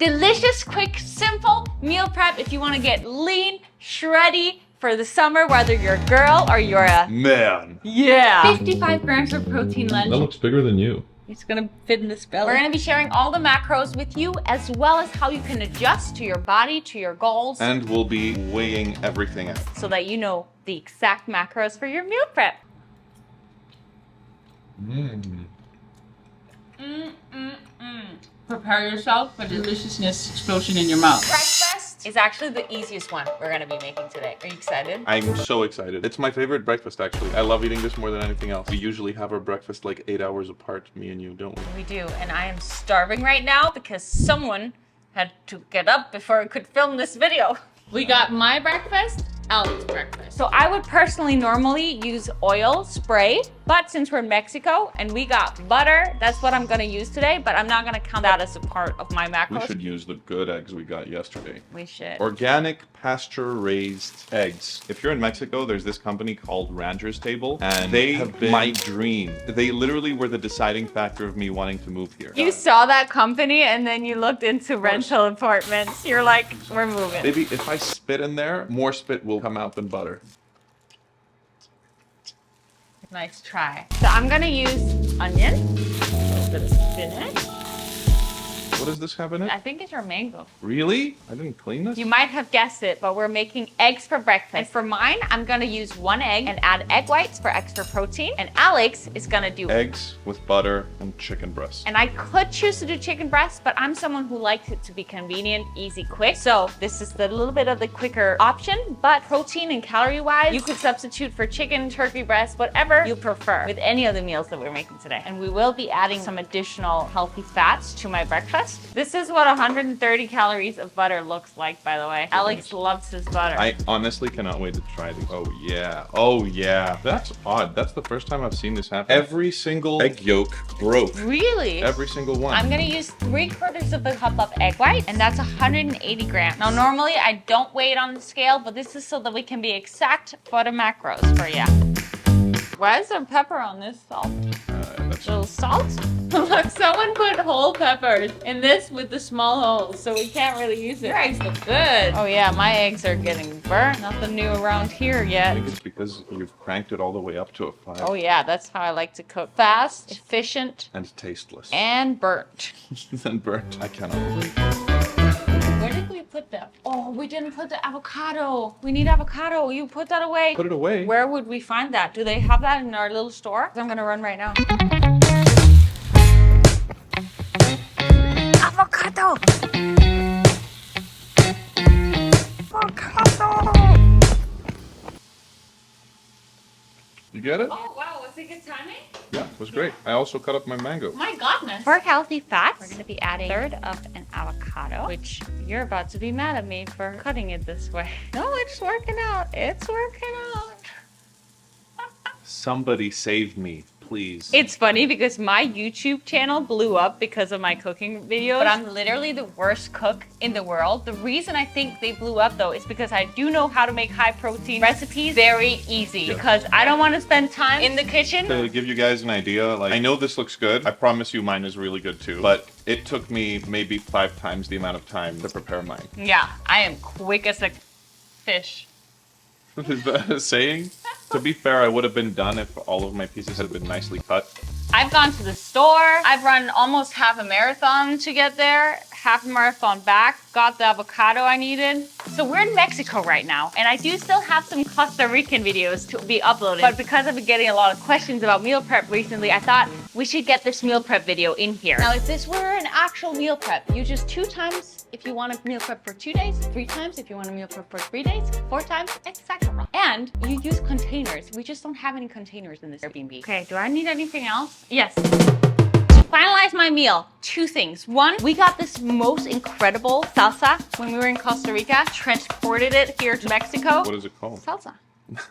Delicious, quick, simple meal prep if you want to get lean, shreddy for the summer, whether you're a girl or you're a man. Yeah. 55 grams of protein lunch. That looks bigger than you. It's gonna fit in this belly. We're gonna be sharing all the macros with you, as well as how you can adjust to your body, to your goals. And we'll be weighing everything out. So that you know the exact macros for your meal prep. Prepare yourself for deliciousness explosion in your mouth. Breakfast is actually the easiest one we're gonna be making today. Are you excited? I'm so excited. It's my favorite breakfast, actually. I love eating this more than anything else. We usually have our breakfast like 8 hours apart, me and you, don't we? We do, and I am starving right now because someone had to get up before I could film this video. We got my breakfast, Alex's breakfast. So I would personally normally use oil spray, but since we're in Mexico and we got butter, that's what I'm gonna use today, but I'm not gonna count that as a part of my macros. We should use the good eggs we got yesterday. We should. Organic pasture-raised eggs. If you're in Mexico, there's this company called Rancher's Table, and they have been my dream. They literally were the deciding factor of me wanting to move here. You saw that company and then you looked into rental apartments. You're like, we're moving. Maybe if I spit in there, more spit will come out than butter. Nice try. So I'm gonna use onion, a little bit of spinach. What does this have in it? I think it's your mango. Really? I didn't clean this? You might have guessed it, but we're making eggs for breakfast. And for mine, I'm gonna use 1 egg and add egg whites for extra protein. And Alex is gonna do Eggs with butter and chicken breast. And I could choose to do chicken breast, but I'm someone who likes it to be convenient, easy, quick. So this is the little bit of the quicker option, but protein and calorie wise, you could substitute for chicken, turkey breast, whatever you prefer with any of the meals that we're making today. And we will be adding some additional healthy fats to my breakfast. This is what 130 calories of butter looks like, by the way. Alex loves his butter. I honestly cannot wait to try these. Oh yeah. Oh yeah. That's odd. That's the first time I've seen this happen. Every single egg yolk broke. Really? Every single one. I'm gonna use 3/4 of a cup of egg white, and that's 180 grams. Now, normally I don't weigh it on the scale, but this is so that we can be exact for the macros for you. Why is there pepper on this salt? That's Little salt? Look, someone put whole peppers in this with the small holes, so we can't really use it. Your eggs look good. Oh yeah, my eggs are getting burnt. Nothing new around here I yet. think it's because you've cranked it all the way up to a 5. Oh yeah, that's how I like to cook. Fast, efficient, And tasteless. and burnt. And burnt. I cannot believe. Where did we put them? Oh, we didn't put the avocado. We need avocado. You put that away. Put it away. Where would we find that? Do they have that in our little store? I'm gonna run right now. Avocado! Avocado! You get it? Oh wow, was it good timing? Yeah, it was great. I also cut up my mango. My goodness. For healthy fats, we're gonna be adding 1/3 of an avocado, which you're about to be mad at me for cutting it this way. No, it's working out. It's working out. Somebody save me, please. It's funny because my YouTube channel blew up because of my cooking videos, but I'm literally the worst cook in the world. The reason I think they blew up though is because I do know how to make high protein recipes very easy, because I don't want to spend time in the kitchen. To give you guys an idea, like, I know this looks good. I promise you mine is really good too. But it took me maybe 5 times the amount of time to prepare mine. Yeah, I am quick as a fish. Is that a saying? To be fair, I would have been done if all of my pieces had been nicely cut. I've gone to the store. I've run almost half a marathon to get there, half a marathon back, got the avocado I needed. So we're in Mexico right now, and I do still have some Costa Rican videos to be uploaded. But because I've been getting a lot of questions about meal prep recently, I thought we should get this meal prep video in here. Now, if this were an actual meal prep, you just 2 times if you want a meal prep for 2 days, 3 times if you want a meal prep for 3 days, 4 times, etc. And you use containers. We just don't have any containers in this Airbnb. Okay, do I need anything else? Yes. To finalize my meal, 2 things. 1, we got this most incredible salsa when we were in Costa Rica, transported it here to Mexico. What is it called? Salsa.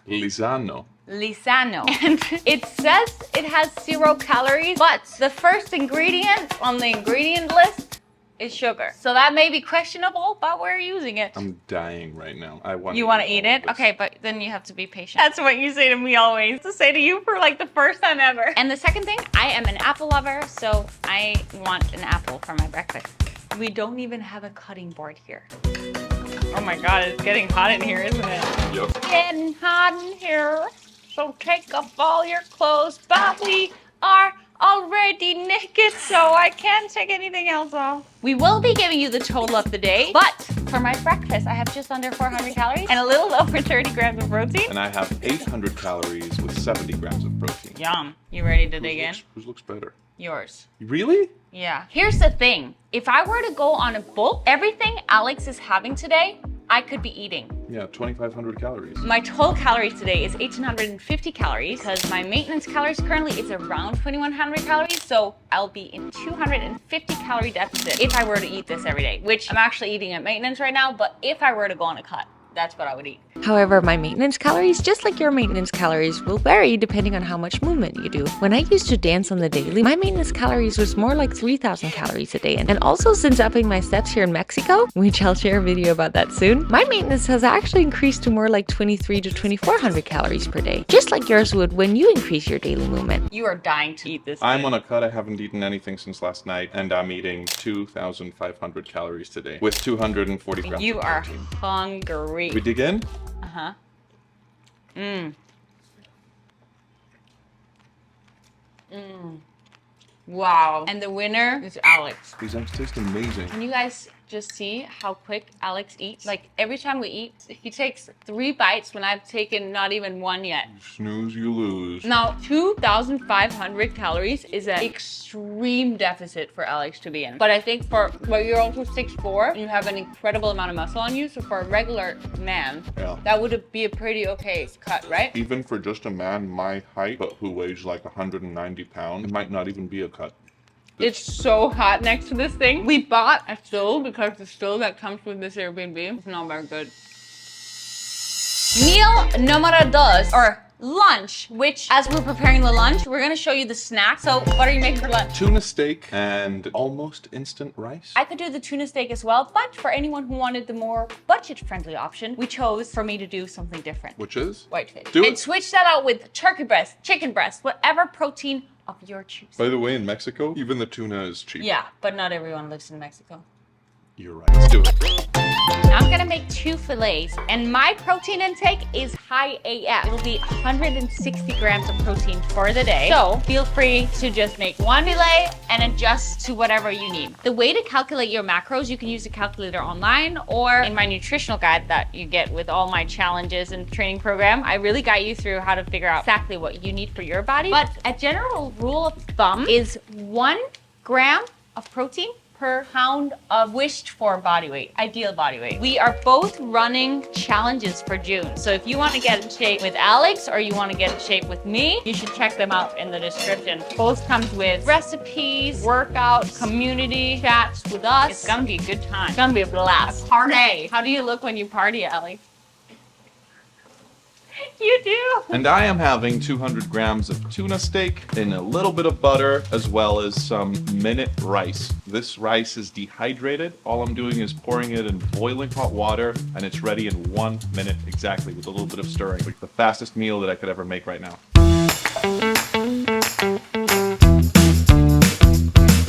Lisano. Lisano. And it says it has 0 calories, but the first ingredient on the ingredient list is sugar. So that may be questionable, but we're using it. I'm dying right now. You want to eat it? Okay, but then you have to be patient. That's what you say to me always. To say to you for like the first time ever. And the second thing, I am an apple lover, so I want an apple for my breakfast. We don't even have a cutting board here. Oh my God, it's getting hot in here, isn't it? Yep. Getting hot in here. So take off all your clothes, but we are already naked, so I can't take anything else off. We will be giving you the total of the day, but for my breakfast, I have just under 400 calories and a little over 30 grams of protein. And I have 800 calories with 70 grams of protein. Yum. You ready to dig in? Whose looks better? Yours. Really? Yeah. Here's the thing. If I were to go on a bulk, everything Alex is having today, I could be eating. Yeah, 2,500 calories. My total calories today is 1,850 calories because my maintenance calories currently is around 2,100 calories. So I'll be in 250 calorie deficit if I were to eat this every day, which I'm actually eating at maintenance right now. But if I were to go on a cut, that's what I would eat. However, my maintenance calories, just like your maintenance calories, will vary depending on how much movement you do. When I used to dance on the daily, my maintenance calories was more like 3,000 calories a day. And also since upping my steps here in Mexico, which I'll share a video about that soon, my maintenance has actually increased to more like 2,300 to 2,400 calories per day, just like yours would when you increase your daily movement. You are dying to eat this. I'm on a cut. I haven't eaten anything since last night, and I'm eating 2,500 calories today with 240 grams. You of are protein. hungry. We dig in? Uh-huh. Wow. And the winner is Alex. These eggs taste amazing. Can you guys just see how quick Alex eats? Like every time we eat, he takes 3 bites when I've taken not even 1 yet. You snooze, you lose. Now, 2,500 calories is an extreme deficit for Alex to be in. But I think well, you're also 6'4", and you have an incredible amount of muscle on you. So for a regular man, that would be a pretty okay cut, right? Even for just a man my height, but who weighs like 190 pounds, it might not even be a cut. It's so hot next to this thing. We bought a stove because the stove that comes with this Airbnb is not very good. Meal numero dos, or lunch, which as we're preparing the lunch, we're gonna show you the snack. So what are you making for lunch? Tuna steak and almost instant rice. I could do the tuna steak as well, but for anyone who wanted the more budget-friendly option, we chose for me to do something different. Which is? Whitefish. Do it. And switch that out with turkey breast, chicken breast, whatever protein of your choosing. By the way, in Mexico, even the tuna is cheap. Yeah, but not everyone lives in Mexico. You're right. Let's do it. I'm gonna make 2 fillets, and my protein intake is high AF. It'll be 160 grams of protein for the day. So feel free to just make 1 fillet and adjust to whatever you need. The way to calculate your macros, you can use a calculator online or in my nutritional guide that you get with all my challenges and training program. I really guide you through how to figure out exactly what you need for your body. But a general rule of thumb is 1 gram of protein per pound of wished for body weight, ideal body weight. We are both running challenges for June. So if you want to get in shape with Alex or you want to get in shape with me, you should check them out in the description. Both comes with recipes, workouts, community, chats with us. It's gonna be a good time. It's gonna be a blast. A party. How do you look when you party, Alex? You do. And I am having 200 grams of tuna steak and a little bit of butter, as well as some minute rice. This rice is dehydrated. All I'm doing is pouring it in boiling hot water, and it's ready in 1 minute exactly with a little bit of stirring. Like the fastest meal that I could ever make right now.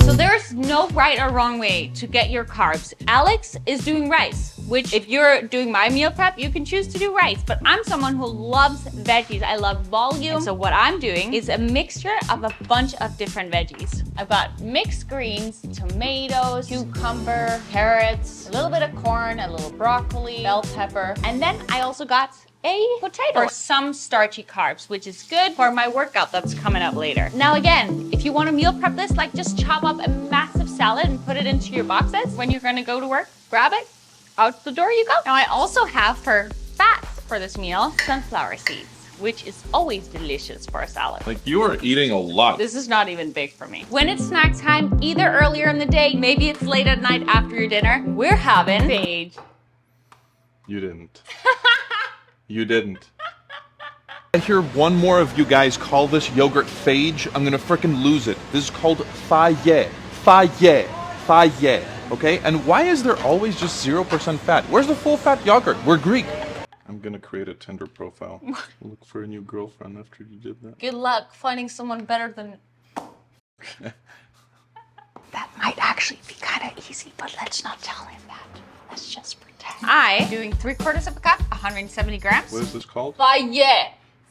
So there's no right or wrong way to get your carbs. Alex is doing rice, which if you're doing my meal prep, you can choose to do rice. But I'm someone who loves veggies. I love volume. And so what I'm doing is a mixture of a bunch of different veggies. I've got mixed greens, tomatoes, cucumber, carrots, a little bit of corn, a little broccoli, bell pepper. And then I also got a potato for some starchy carbs, which is good for my workout that's coming up later. Now again, if you want to meal prep this, like just chop up a massive salad and put it into your boxes when you're gonna go to work, grab it, out the door you go. Now I also have for fats for this meal, sunflower seeds, which is always delicious for a salad. Like, you are eating a lot. This is not even big for me. When it's snack time, either earlier in the day, maybe it's late at night after your dinner, we're having sage. You didn't. You didn't. I hear one more of you guys call this yogurt phage, I'm gonna frickin' lose it. This is called Fage. Fage. Fage. Okay? And why is there always just 0% fat? Where's the full fat yogurt? We're Greek. I'm gonna create a Tinder profile. Look for a new girlfriend after you did that. Good luck finding someone better than... That might actually be kind kind of easy, but let's not tell him that. Let's just pretend. I doing 3/4 of a cup, 170 grams. What is this called? Fire!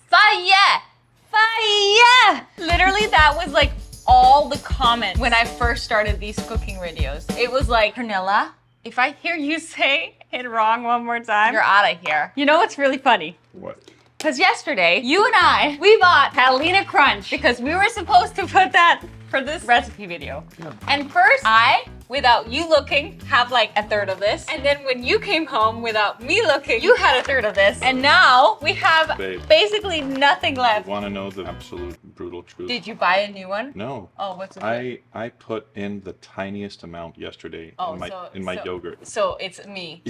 Fire! Fire! Literally, that was like all the comments when I first started these cooking videos. It was like, Pernilla, if I hear you say it wrong one more time, you're out of here. You know what's really funny? What? Because yesterday, you and we bought Catalina Crunch because we were supposed to put that for this recipe video. Yeah. And first, I, without you looking, have like 1/3 of this. And then when you came home without me looking, you had 1/3 of this. And now we have Babe. basically nothing left. Want to know the absolute brutal truth? Did you buy a new one? No. Oh, what's it? I put in the tiniest amount yesterday Oh, in my yogurt. So it's me.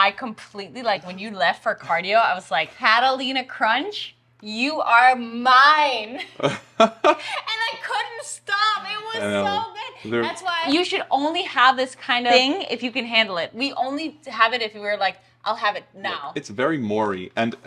I completely, like, when you left for cardio, I was like, Catalina Crunch, you are mine. And I couldn't stop. It was so good. They're- That's why you should only have this kind of thing if you can handle it. We only have it if we were like, I'll have it now. It's very moory, and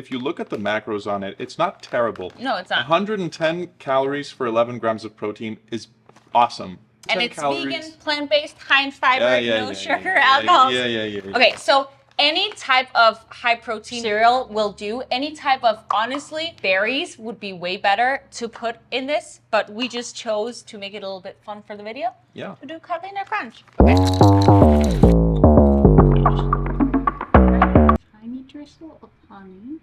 if you look at the macros on it, it's not terrible. No, it's not. 110 calories for 11 grams of protein is awesome. And 10 it's calories. vegan, plant-based, high in fiber, no sugar, yeah, alcohol. Yeah. Okay, so any type of high protein cereal will do. Any type of, honestly, berries would be way better to put in this, but we just chose to make it a little bit fun for the video Yeah. to do Catalina Crunch. Okay. Tiny drizzle of honey.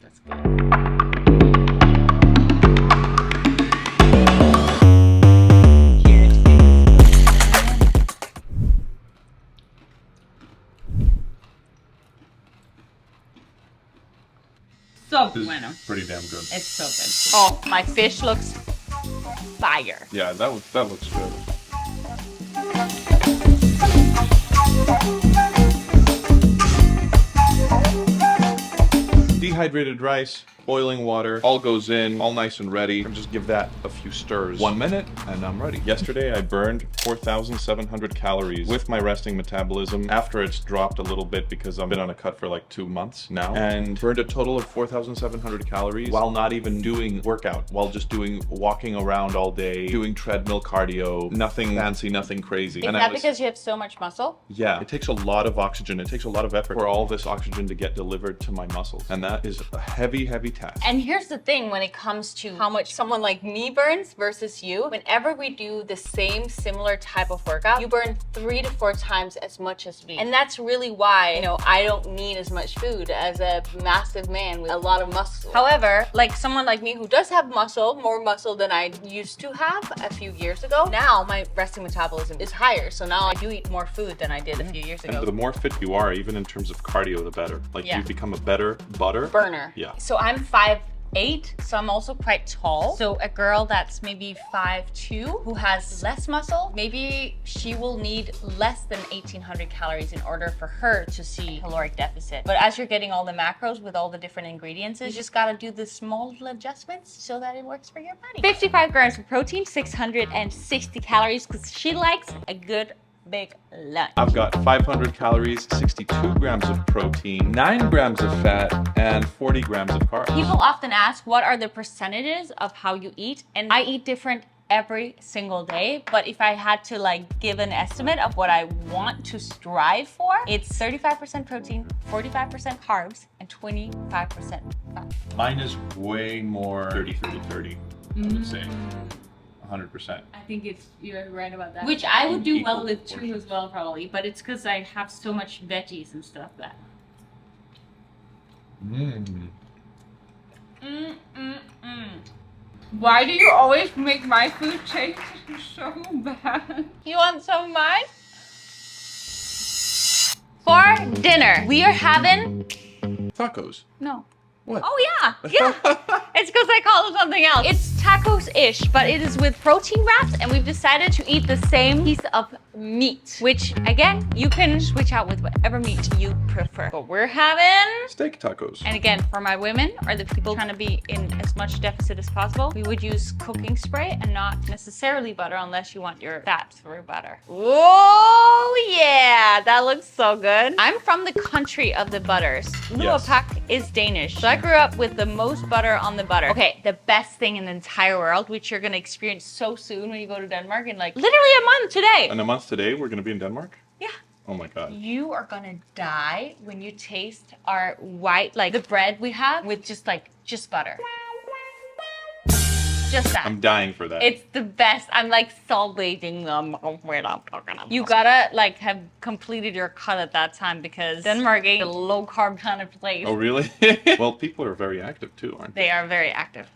That's good. So This bueno. is pretty damn good. It's so good. Oh, my fish looks fire. Yeah, that looks good. Dehydrated rice, boiling water, all goes in, all nice and ready. And just give that a few stirs. 1 minute, and I'm ready. Yesterday, I burned 4,700 calories with my resting metabolism after it's dropped a little bit because I've been on a cut for like 2 months now. And burned a total of 4,700 calories while not even doing workout, while just walking around all day, doing treadmill cardio, nothing fancy, nothing crazy. Is And that because you have so much muscle? yeah, it takes a lot of oxygen. It takes a lot of effort for all this oxygen to get delivered to my muscles. And that is a heavy, heavy task. And here's the thing when it comes to how much someone like me burns versus you. Whenever we do the same similar type of workout, you burn 3 to 4 times as much as me. And that's really why, I don't need as much food as a massive man with a lot of muscle. However, like someone like me who does have muscle, more muscle than I used to have a few years ago, now my resting metabolism is higher. So now I do eat more food than I did a few years ago. And the more fit you are, even in terms of cardio, the better. Like Yeah. you become a better butter. Burner. Yeah. So I'm 5'8", so I'm also quite tall. So a girl that's maybe 5'2", who has less muscle, maybe she will need less than 1,800 calories in order for her to see caloric deficit. But as you're getting all the macros with all the different ingredients, you just gotta do the small little adjustments so that it works for your body. 55 grams of protein, 660 calories, because she likes a good big lunch. I've got 500 calories, 62 grams of protein, 9 grams of fat, and 40 grams of carbs. People often ask, what are the percentages of how you eat? And I eat different every single day, but if I had to give an estimate of what I want to strive for, it's 35% protein, 45% carbs, and 25% fat. Mine is way more 30-30-30, I would say. 100%. I think you're right about that. Which I would do Equal well with too portions. as well, probably, but it's because I have so much veggies and stuff that. Why do you always make my food taste so bad? You want some of mine? For dinner, we are having. Tacos. No. What? Oh yeah, it's because I call it something else. It's tacos-ish, but it is with protein wraps, and we've decided to eat the same piece of meat, which again, you can switch out with whatever meat you prefer. But we're having, Steak tacos. and again, for my women or the people trying to be in as much deficit as possible, we would use cooking spray and not necessarily butter unless you want your fat through butter. Oh yeah, that looks so good. I'm from the country of the butters. Yes. Luapak is Danish. So I grew up with the most butter on the butter. Okay, the best thing in the entire entire world, which you're gonna experience so soon when you go to Denmark in like literally a month today. In a month today, we're gonna be in Denmark? Yeah. Oh my god. You are gonna die when you taste our white, like the bread we have with just butter. Just that. I'm dying for that. It's the best. I'm like salivating them. You gotta like have completed your cut at that time because Denmark ain't a low carb kind of place. Oh really? Well, people are very active too, aren't they? They are very active.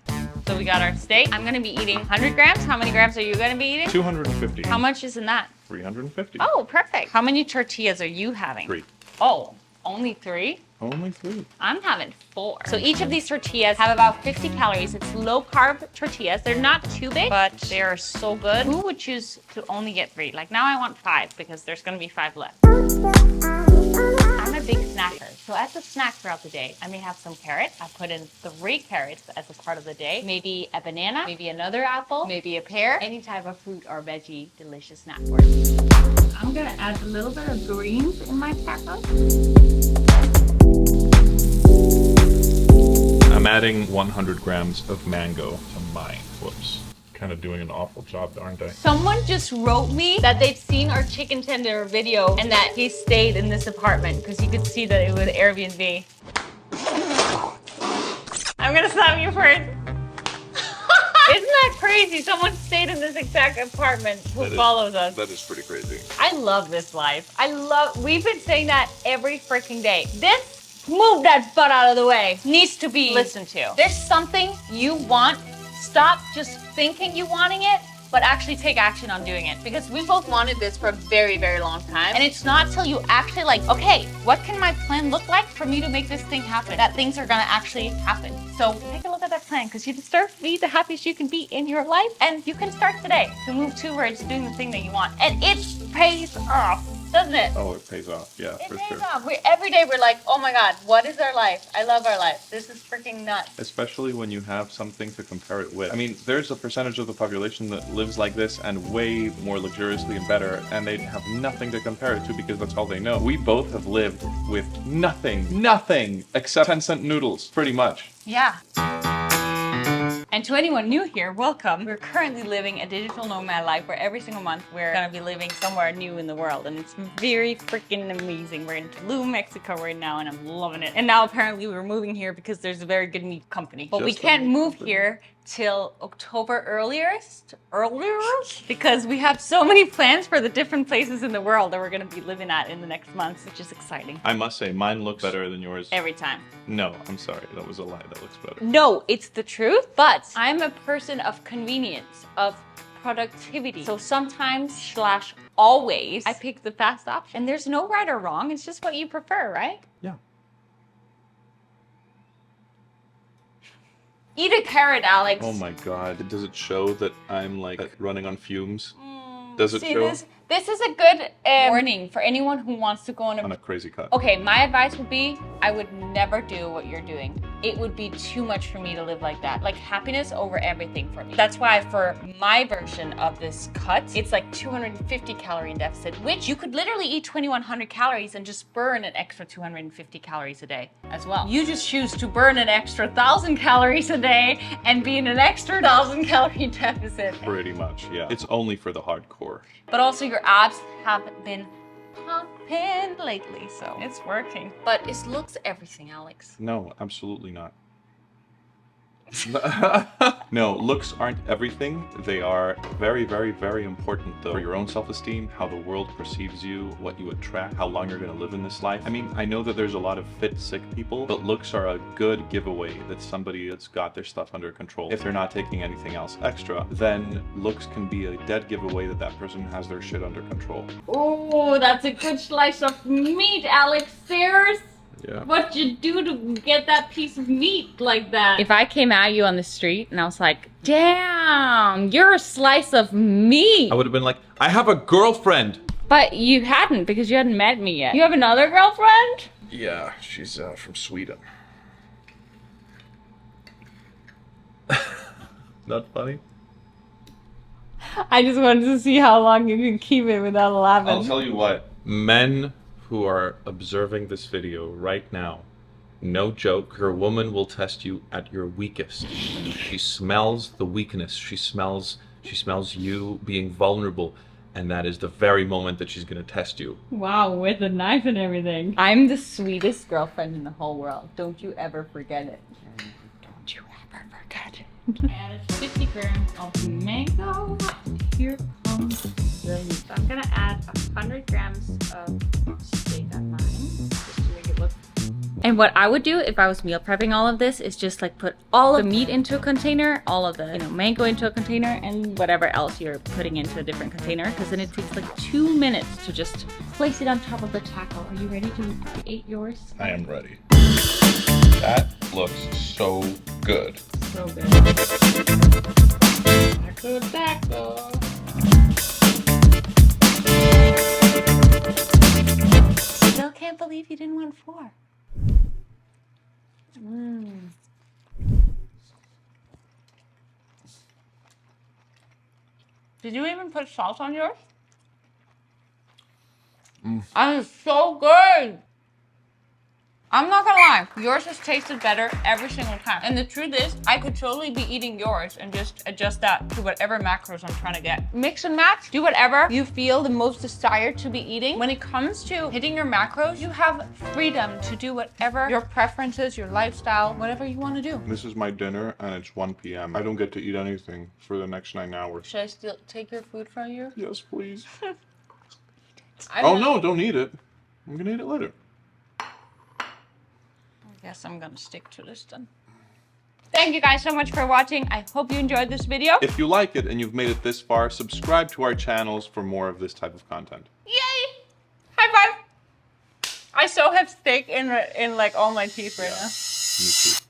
So we got our steak. I'm gonna be eating 100 grams. How many grams are you gonna be eating? 250. How much is in that? 350. Oh, perfect. How many tortillas are you having? 3. Oh, only 3? Only 3. I'm having 4. So each of these tortillas have about 50 calories. It's low carb tortillas. They're not too big, but they are so good. Who would choose to only get 3? Like now I want 5 because there's gonna be 5 left. I'm a big snacker. So as a snack throughout the day, I may have some carrot. I put in 3 carrots as a part of the day. Maybe a banana, maybe another apple, maybe a pear. Any type of fruit or veggie, delicious snack for you. I'm gonna add a little bit of greens in my tacos. I'm adding 100 grams of mango to mine. Whoops. Kind of doing an awful job, aren't I? Someone just wrote me that they'd seen our chicken tender video and that he stayed in this apartment because you could see that it was Airbnb. I'm gonna slap you first. Isn't that crazy? Someone stayed in this exact apartment who follows us. That is pretty crazy. I love this life. We've been saying that every freaking day. Move that butt out of the way. Needs to be listened to. There's something you want. Stop just thinking you wanting it, but actually take action on doing it. Because we both wanted this for a very, very long time. And it's not till you actually like, okay, what can my plan look like for me to make this thing happen? That things are gonna actually happen. So take a look at that plan because you deserve to be the happiest you can be in your life. And you can start today to move towards doing the thing that you want. And it pays off, doesn't it? Oh, it pays off. Yeah, It for pays sure. off. Every day we're like, oh my God, what is our life? I love our life. This is freaking nuts. Especially when you have something to compare it with. I mean, there's a percentage of the population that lives like this and way more luxuriously and better, and they have nothing to compare it to because that's all they know. We both have lived with nothing except 10-cent noodles, pretty much. Yeah. And to anyone new here, welcome. We're currently living a digital nomad life where every single month we're gonna be living somewhere new in the world. And it's very freaking amazing. We're in Tulum, Mexico right now, and I'm loving it. And now apparently we're moving here because there's a very good meat company. But we can't move here till October earliest, because we have so many plans for the different places in the world that we're gonna be living at in the next months, which is exciting. I must say, mine looks better than yours. Every time. No, I'm sorry. That was a lie. That looks better. No, it's the truth, but I'm a person of convenience, of productivity. So sometimes / always I pick the fast option. And there's no right or wrong. It's just what you prefer, right? Yeah. Eat a carrot, Alex. Oh my god. Does it show that I'm like running on fumes? Does it show? This is a good warning for anyone who wants to go on On a crazy cut. Okay, my advice would be, I would never do what you're doing. It would be too much for me to live like that. Like happiness over everything for me. That's why for my version of this cut, it's like 250 calorie in deficit, which you could literally eat 2,100 calories and just burn an extra 250 calories a day as well. You just choose to burn an extra 1,000 calories a day and be in an extra 1,000 calorie deficit. Pretty much, yeah. It's only for the hardcore. But also your abs have been pumping lately, so it's working. But it looks everything, Alex. No, absolutely not. No, looks aren't everything. They are very, very, very important though. For your own self-esteem, how the world perceives you, what you attract, how long you're gonna live in this life. I mean, I know that there's a lot of fit, sick people, but looks are a good giveaway that somebody that's got their stuff under control. If they're not taking anything else extra, then looks can be a dead giveaway that that person has their shit under control. Oh, that's a good slice of meat, Alex. There's Yeah. what you do to get that piece of meat like that. If I came at you on the street and I was like, damn, you're a slice of meat. I would have been like, I have a girlfriend. But you hadn't because you hadn't met me yet. You have another girlfriend? Yeah, she's from Sweden. Not funny? I just wanted to see how long you can keep it without laughing. I'll tell you what. Men who are observing this video right now No joke, her woman will test you at your weakest. She smells the weakness. She smells you being vulnerable, and that is the very moment that she's gonna test you. Wow, with a knife and everything. I'm the sweetest girlfriend in the whole world. Don't you ever forget it. Don't you ever forget it. Added 50 grams of mango. Here comes the meat. So I'm gonna add 100 grams of steak at mine, just to make it look. And what I would do if I was meal prepping all of this is just like put all of the meat into a container, all of the mango into a container, and whatever else you're putting into a different container, because then it takes like 2 minutes to just place it on top of the taco. Are you ready to create yours? I am ready. That looks so good. So good. Taco. Still can't believe you didn't want 4. Did you even put salt on yours? That is so good. I'm not gonna lie, yours has tasted better every single time. And the truth is, I could totally be eating yours and just adjust that to whatever macros I'm trying to get. Mix and match, do whatever you feel the most desire to be eating. When it comes to hitting your macros, you have freedom to do whatever your preferences, your lifestyle, whatever you want to do. This is my dinner, and it's 1 p.m. I don't get to eat anything for the next 9 hours. Should I still take your food from you? Yes, please. I Oh no, don't eat it. I'm gonna eat it later. I guess I'm gonna stick to this then. Thank you guys so much for watching. I hope you enjoyed this video. If you like it and you've made it this far, subscribe to our channels for more of this type of content. Yay! High five! I so have steak in like all my teeth right now. Me too.